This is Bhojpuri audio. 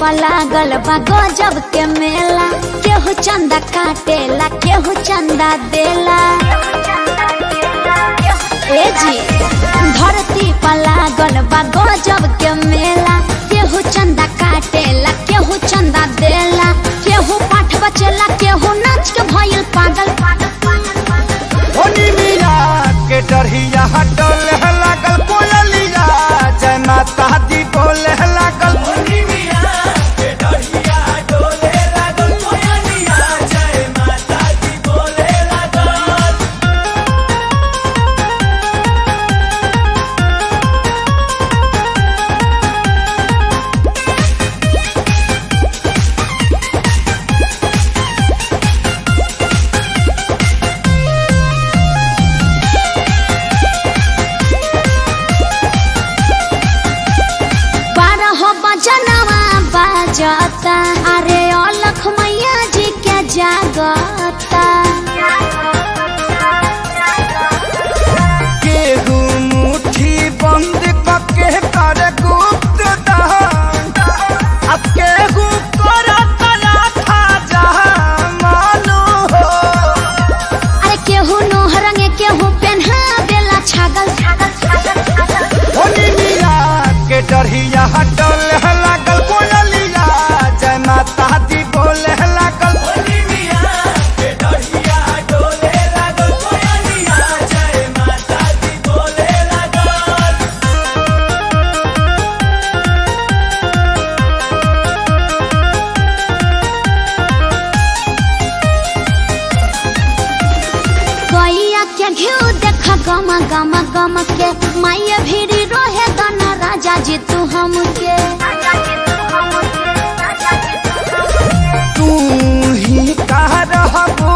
पर लागल बा गजब के मेला, केहू चंदा काटेला केहू चंदा देला। ए जी धरती पर लागल बा गजब के मेला, केहू चंदा काटेला केहू चंदा देला, केहू पाठ बचेला केहू नाच के भइल पागल। के डरिया डोले लागल कोयलिया, जय माता दी बोले लागल। के डरिया डोले लागल कोयलिया, जय माता दी बोले लागल। जनवा बाजता, अरे अलख मैया जी के जागता। केहू मुट्ठी बंद करके कर गुप्त दान, अब केहू करत राखा जहां मालू हो। अरे केहू नोह रंगे केहू पेन्हा देला छागल। के डरिया डोले लागल कोयलिया, जय माता दी बोले लागल। के डरिया डोले लागल कोयलिया, जय माता दी बोले लागल। गैया के घिउ देख गम गम गम के, माया भीड़ी रोहे गाना राजा जी तू हमके। तू ही कह रहबू